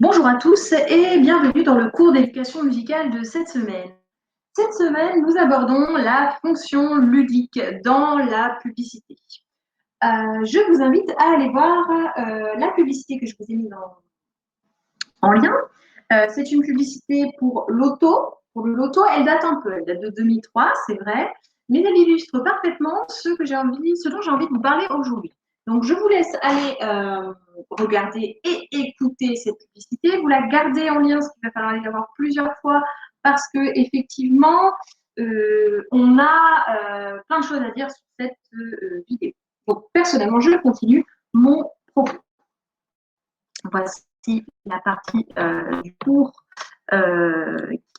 Bonjour à tous et bienvenue dans le cours d'éducation musicale de cette semaine. Cette semaine, nous abordons la fonction ludique dans la publicité. Je vous invite à aller voir la publicité que je vous ai mise en lien. C'est une publicité pour l'auto. Pour le loto, elle date un peu, elle date de 2003, c'est vrai, mais elle illustre parfaitement ce dont j'ai envie de vous parler aujourd'hui. Donc, je vous laisse aller regarder et écouter cette publicité. Vous la gardez en lien, parce qu'il va falloir la voir plusieurs fois, parce que effectivement, on a plein de choses à dire sur cette vidéo. Donc, personnellement, je continue mon propos. Voici la partie du cours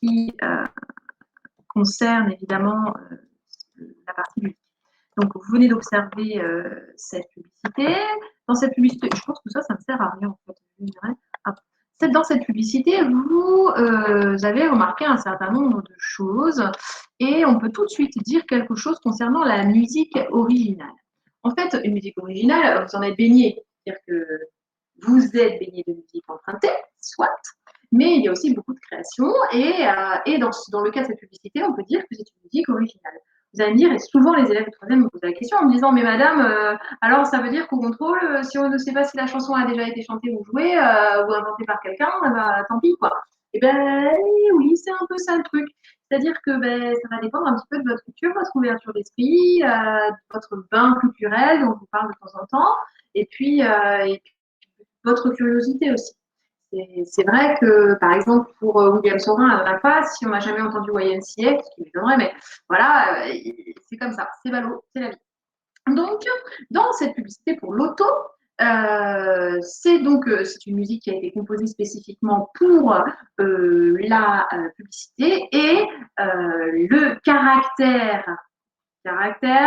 qui concerne évidemment la partie ludique. Donc, vous venez d'observer cette publicité. Dans cette publicité, je pense que ça ne sert à rien en fait. Je dirais. Dans cette publicité, vous avez remarqué un certain nombre de choses et on peut tout de suite dire quelque chose concernant la musique originale. En fait, une musique originale, vous en êtes baigné, c'est-à-dire que vous êtes baigné de musique empruntée, soit, mais il y a aussi beaucoup de créations et dans le cas de cette publicité, on peut dire que c'est une musique originale. Vous allez me dire, et souvent les élèves de troisième me posent la question en me disant, mais madame, alors ça veut dire qu'au contrôle, si on ne sait pas si la chanson a déjà été chantée ou jouée ou inventée par quelqu'un, bah, tant pis quoi. Eh ben oui, c'est un peu ça le truc. C'est-à-dire que ben, ça va dépendre un petit peu de votre culture, votre ouverture d'esprit, de votre bain culturel dont je vous parle de temps en temps, et puis votre curiosité aussi. C'est vrai que, par exemple, pour William Sorin, à la fois, si on n'a jamais entendu YMCA, ce qui m'étonnerait, mais voilà, c'est comme ça, c'est ballot, c'est la vie. Donc, dans cette publicité pour l'auto, c'est une musique qui a été composée spécifiquement pour la publicité et le caractère,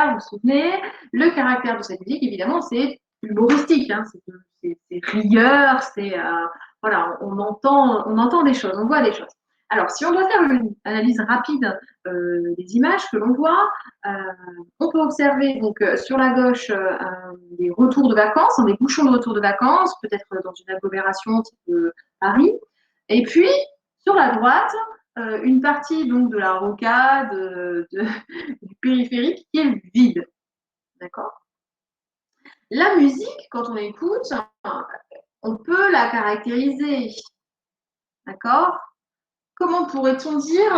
vous vous souvenez, le caractère de cette musique, évidemment, c'est humoristique, hein, c'est rieur, voilà, on entend des choses, on voit des choses. Alors, si on doit faire une analyse rapide des images que l'on voit, euh, on peut observer donc sur la gauche des retours de vacances, des bouchons de retour de vacances, peut-être dans une agglomération type Paris. Et puis, sur la droite, une partie donc de la rocade, du périphérique qui est vide. D'accord. La musique, quand on écoute, on peut la caractériser. D'accord. Comment pourrait-on dire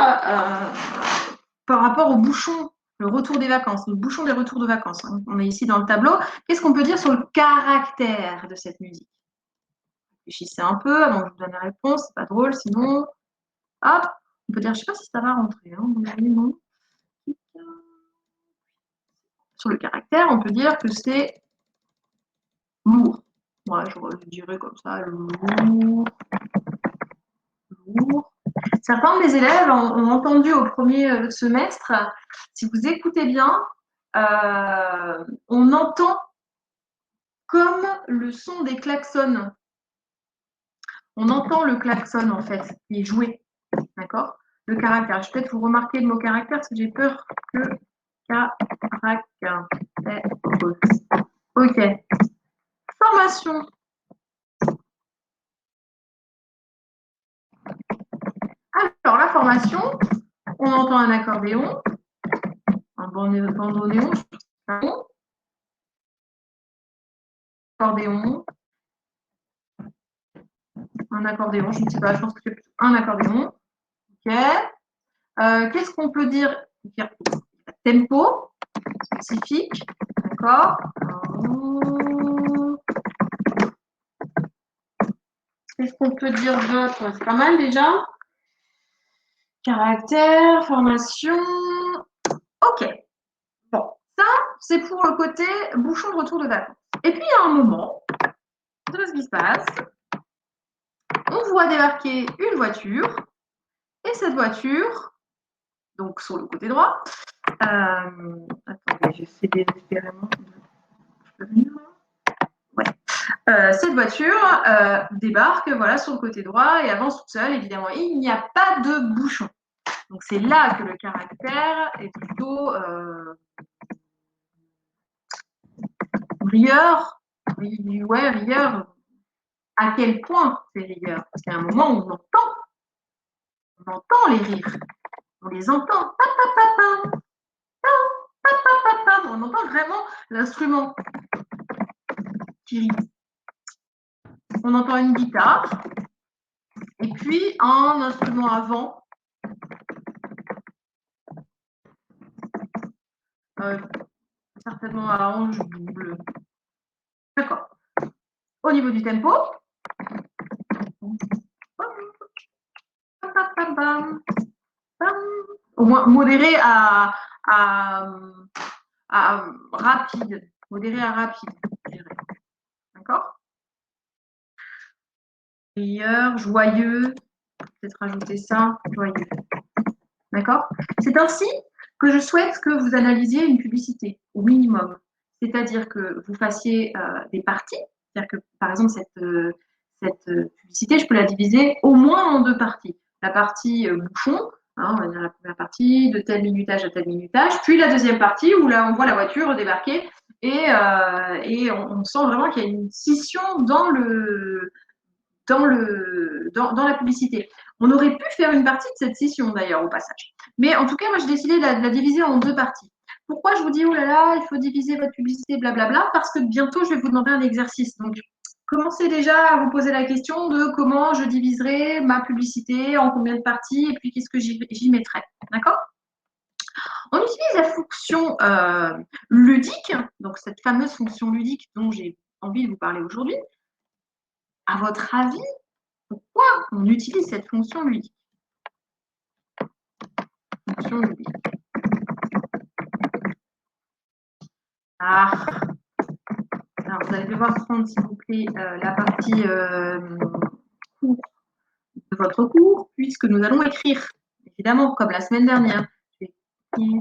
par rapport au bouchon, le retour des vacances, le bouchon des retours de vacances. On est ici dans le tableau. Qu'est-ce qu'on peut dire sur le caractère de cette musique? Réfléchissez un peu avant que je vous donne la réponse. C'est pas drôle, sinon, hop, on peut dire, je ne sais pas si ça va rentrer. Hein, non. Sur le caractère, on peut dire que c'est lourd. Moi, je dirais comme ça, lourd. Certains de mes élèves ont entendu au premier semestre, si vous écoutez bien, on entend comme le son des klaxons. On entend le klaxon, en fait, il est joué. D'accord. Le caractère. Je vais peut-être vous remarquer le mot caractère parce que j'ai peur que caractère. Ok. Formation. Alors, la formation, on entend un accordéon, un bandoneon, un accordéon, je ne sais pas, je pense que c'est plutôt un accordéon. Ok. Qu'est-ce qu'on peut dire? Tempo spécifique, d'accord. Qu'est-ce qu'on peut dire d'autre? C'est pas mal déjà. Caractère, formation. Ok. Bon, ça, c'est pour le côté bouchon de retour de vacances. Et puis, il y a un moment, vous savez ce qui se passe? On voit débarquer une voiture. Et cette voiture, donc sur le côté droit, attendez, j'essaie désespérément de venir. Ouais. Cette voiture débarque voilà, sur le côté droit et avance toute seule, évidemment. Il n'y a pas de bouchon. Donc c'est là que le caractère est plutôt rieur. Ouais, rieur. à quel point c'est rigueur. Parce qu'il y a un moment où on entend les rires, on les entend. On entend vraiment l'instrument qui rit. On entend une guitare et puis un instrument avant. Certainement à hanche double. D'accord. Au niveau du tempo, au moins modéré à rapide. Modéré à rapide, je dirais. D'accord? Meilleur, joyeux, peut-être rajouter ça, joyeux. D'accord? C'est ainsi que je souhaite que vous analysiez une publicité, au minimum. C'est-à-dire que vous fassiez des parties. C'est-à-dire que, par exemple, cette publicité, je peux la diviser au moins en deux parties. La partie bouchon, hein, on va dire la première partie, de tel minutage à tel minutage, puis la deuxième partie où là, on voit la voiture débarquer et on sent vraiment qu'il y a une scission dans la publicité. On aurait pu faire une partie de cette scission d'ailleurs au passage. Mais en tout cas, moi, j'ai décidé de la diviser en deux parties. Pourquoi je vous dis, oh là là, il faut diviser votre publicité, blablabla, parce que bientôt, je vais vous demander un exercice. Donc, commencez déjà à vous poser la question de comment je diviserai ma publicité, en combien de parties, et puis qu'est-ce que j'y mettrai. D'accord? On utilise la fonction ludique, donc cette fameuse fonction ludique dont j'ai envie de vous parler aujourd'hui. À votre avis, pourquoi on utilise cette fonction ludique? Fonction ludique. Ah, alors vous allez devoir prendre, s'il vous plaît, la partie cours de votre cours, puisque nous allons écrire, évidemment, comme la semaine dernière. Je ne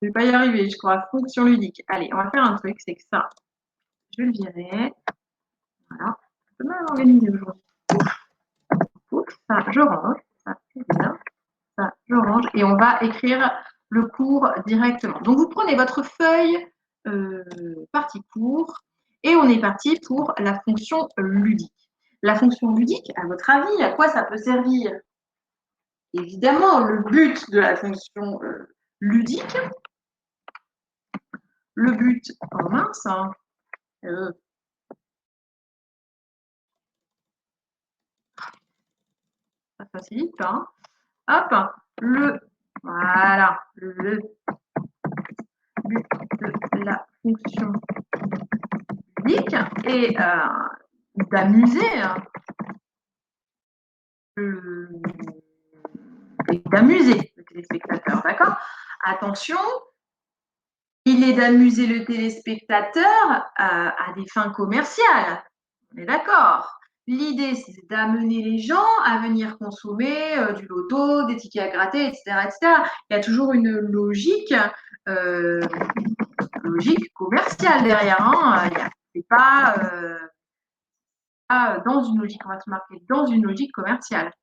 vais pas y arriver, je crois. Fonction ludique. Allez, on va faire un truc, c'est que ça, je le virer. Voilà. Je peux mal organiser aujourd'hui. Ça, je range. Ça, c'est bien. Ça, je range. Et on va écrire le cours directement. Donc, vous prenez votre feuille partie cours et on est parti pour la fonction ludique. La fonction ludique, à votre avis, à quoi ça peut servir? Évidemment, le but de la fonction ludique, le but, oh mince, hein, ça facilite pas. Hein. Hop, voilà, le but de la fonction ludique est d'amuser, d'amuser le téléspectateur, d'accord? Attention, il est d'amuser le téléspectateur à des fins commerciales. On est d'accord? L'idée, c'est d'amener les gens à venir consommer du loto, des tickets à gratter, etc., etc. Il y a toujours une logique commerciale derrière. Hein. C'est pas dans une logique, on va se marquer dans une logique commerciale.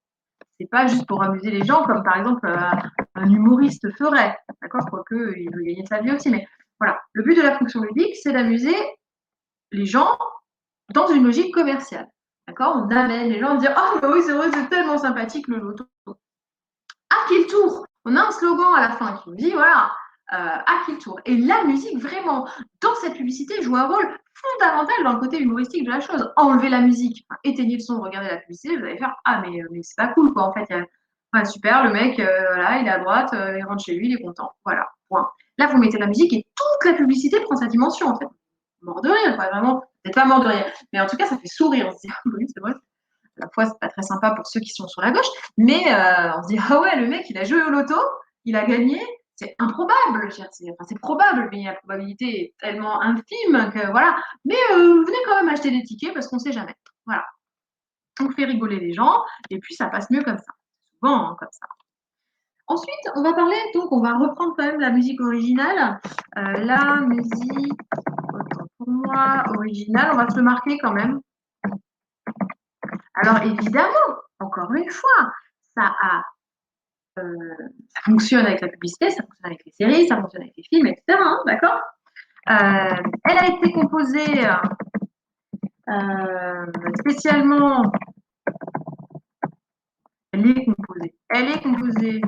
C'est pas juste pour amuser les gens, comme par exemple un humoriste ferait. D'accord? Quoique, il veut gagner sa vie aussi. Mais voilà, le but de la fonction ludique, c'est d'amuser les gens dans une logique commerciale. D'accord? On amène les gens à dire oh, bah oui, c'est vrai, c'est tellement sympathique le loto. À quel tour? On a un slogan à la fin qui nous dit voilà, à quel tour? Et la musique, vraiment, dans cette publicité, joue un rôle fondamental dans le côté humoristique de la chose. Enlevez la musique, enfin, éteignez le son, regardez la publicité, vous allez faire ah, mais c'est pas cool, quoi. En fait, enfin, super, le mec, voilà, il est à droite, il rentre chez lui, il est content. Voilà, point. Là, vous mettez la musique et toute la publicité prend sa dimension, en fait. Mort de rire, quoi, vraiment. Peut-être pas mort de rire, mais en tout cas, ça fait sourire. On se dit, oui, c'est vrai. À la fois, c'est pas très sympa pour ceux qui sont sur la gauche, mais on se dit, ah ouais, le mec, il a joué au loto, il a gagné, c'est improbable. C'est probable, mais la probabilité est tellement infime que voilà. Mais venez quand même acheter des tickets parce qu'on sait jamais. Voilà. On fait rigoler les gens et puis ça passe mieux comme ça. Souvent, hein, comme ça. Ensuite, on va parler, donc on va reprendre quand même la musique originale. La musique, pour moi, originale, on va se le marquer quand même. Alors évidemment, encore une fois, ça fonctionne avec la publicité, ça fonctionne avec les séries, ça fonctionne avec les films, etc. Hein, d'accord? Elle a été composée Spécialement, elle est composée. Elle est composée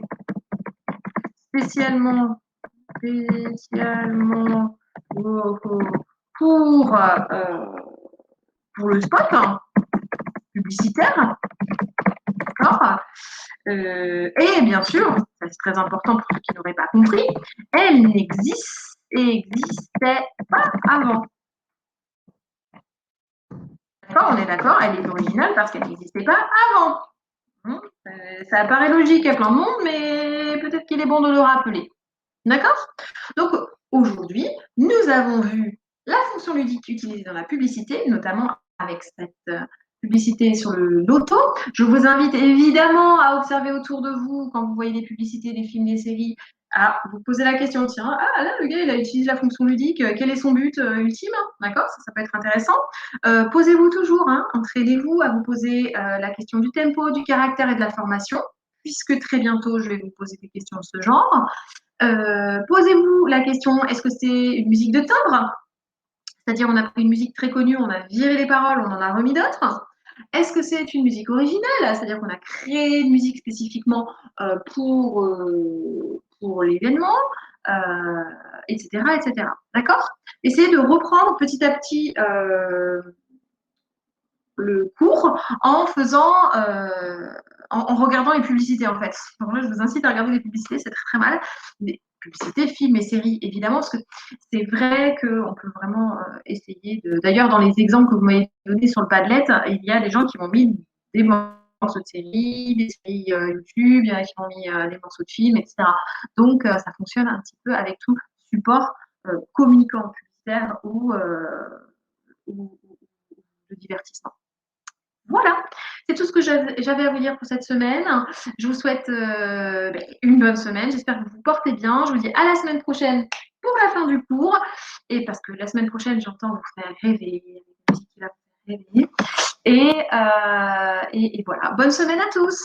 spécialement oh, oh, pour le spot publicitaire. D'accord. Et bien sûr, ça c'est très important pour ceux qui n'auraient pas compris, elle n'existait pas avant. D'accord, on est d'accord, elle est originale parce qu'elle n'existait pas avant. Ça apparaît logique à plein de monde, mais peut-être qu'il est bon de le rappeler. D'accord? Donc aujourd'hui, nous avons vu la fonction ludique utilisée dans la publicité, notamment avec cette publicité sur le loto. Je vous invite évidemment à observer autour de vous quand vous voyez des publicités, des films, des séries, à vous poser la question, tiens, ah là, le gars, il a utilisé la fonction ludique, quel est son but ultime? D'accord? Ça peut être intéressant. Posez-vous toujours, entraînez-vous à vous poser la question du tempo, du caractère et de la formation, puisque très bientôt, je vais vous poser des questions de ce genre. Posez-vous la question, est-ce que c'est une musique de timbre? C'est-à-dire, on a pris une musique très connue, on a viré les paroles, on en a remis d'autres. Est-ce que c'est une musique originale? C'est-à-dire qu'on a créé une musique spécifiquement pour l'événement, etc., etc. D'accord? Essayez de reprendre petit à petit le cours en faisant, en regardant les publicités en fait. Donc là, je vous incite à regarder les publicités, c'est très très mal. Les publicités, films et séries, évidemment, parce que c'est vrai qu'on peut vraiment essayer de. D'ailleurs, dans les exemples que vous m'avez donnés sur le Padlet, il y a des gens qui m'ont mis des morceaux de séries, des séries YouTube, il y en a qui m'ont mis des morceaux de films, etc. Donc, ça fonctionne un petit peu avec tout support communicant publicitaire ou de divertissement. Voilà, c'est tout ce que j'avais à vous dire pour cette semaine. Je vous souhaite une bonne semaine. J'espère que vous vous portez bien. Je vous dis à la semaine prochaine pour la fin du cours. Et parce que la semaine prochaine, j'entends vous faire rêver, la musique qui va vous faire rêver. Et voilà, bonne semaine à tous.